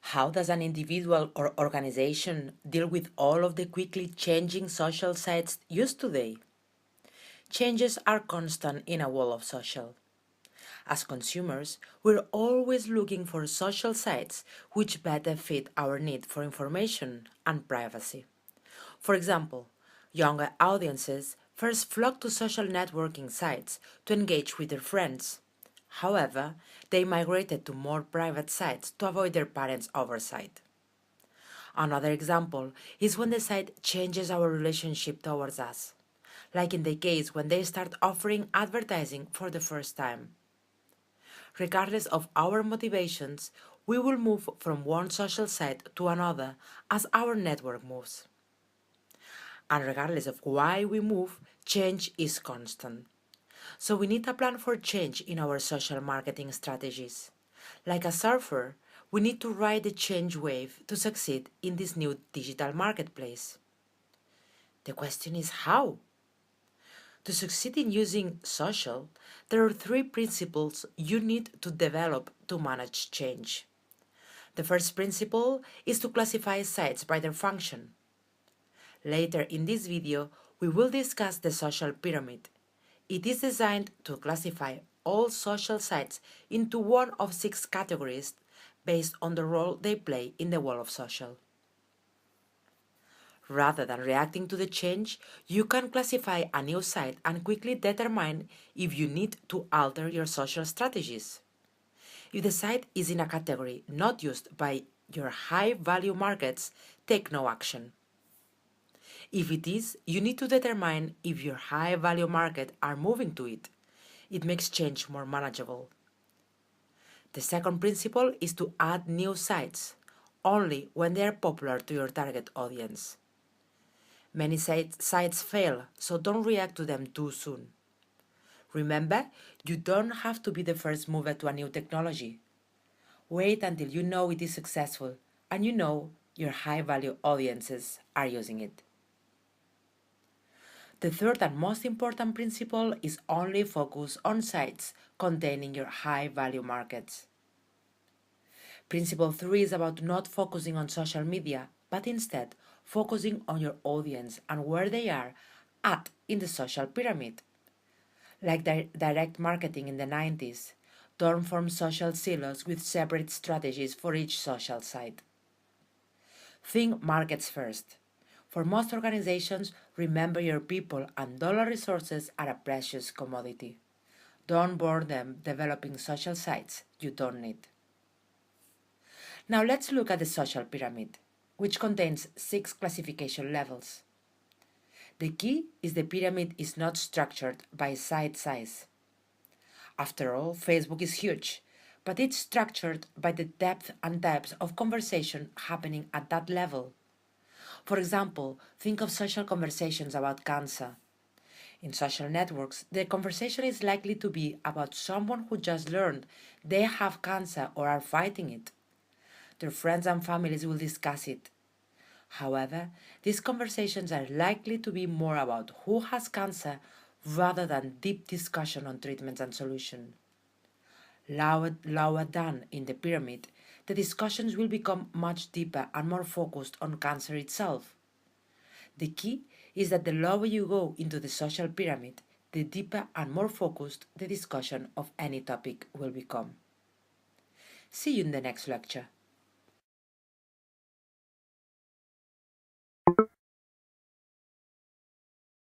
How does an individual or organization deal with all of the quickly changing social sites used today? Changes are constant in a world of social. As consumers, we're always looking for social sites which better fit our need for information and privacy. For example, younger audiences first flock to social networking sites to engage with their friends. However, they migrated to more private sites to avoid their parents' oversight. Another example is when the site changes our relationship towards us, like in the case when they start offering advertising for the first time. Regardless of our motivations, we will move from one social site to another as our network moves. And regardless of why we move, change is constant. So we need a plan for change in our social marketing strategies. Like a surfer, we need to ride the change wave to succeed in this new digital marketplace. The question is how? To succeed in using social, there are three principles you need to develop to manage change. The first principle is to classify sites by their function. Later in this video, we will discuss the social pyramid. It is designed to classify all social sites into one of six categories based on the role they play in the world of social. Rather than reacting to the change, you can classify a new site and quickly determine if you need to alter your social strategies. If the site is in a category not used by your high-value markets, take no action. If it is, you need to determine if your high-value market are moving to it. It makes change more manageable. The second principle is to add new sites, only when they are popular to your target audience. Many sites fail, so don't react to them too soon. Remember, you don't have to be the first mover to a new technology. Wait until you know it is successful and you know your high-value audiences are using it. The third and most important principle is only focus on sites containing your high-value markets. Principle 3 is about not focusing on social media, but instead focusing on your audience and where they are at in the social pyramid. Like direct marketing in the 90s, don't form social silos with separate strategies for each social site. Think markets first. For most organizations, remember your people and dollar resources are a precious commodity. Don't burn them developing social sites you don't need. Now let's look at the social pyramid, which contains 6 classification levels. The key is the pyramid is not structured by site size. After all, Facebook is huge, but it's structured by the depth and types of conversation happening at that level. For example, think of social conversations about cancer. In social networks, the conversation is likely to be about someone who just learned they have cancer or are fighting it. Their friends and families will discuss it. However, these conversations are likely to be more about who has cancer rather than deep discussion on treatments and solutions. Lower down in the pyramid, the discussions will become much deeper and more focused on cancer itself. The key is that the lower you go into the social pyramid, the deeper and more focused the discussion of any topic will become. See you in the next lecture.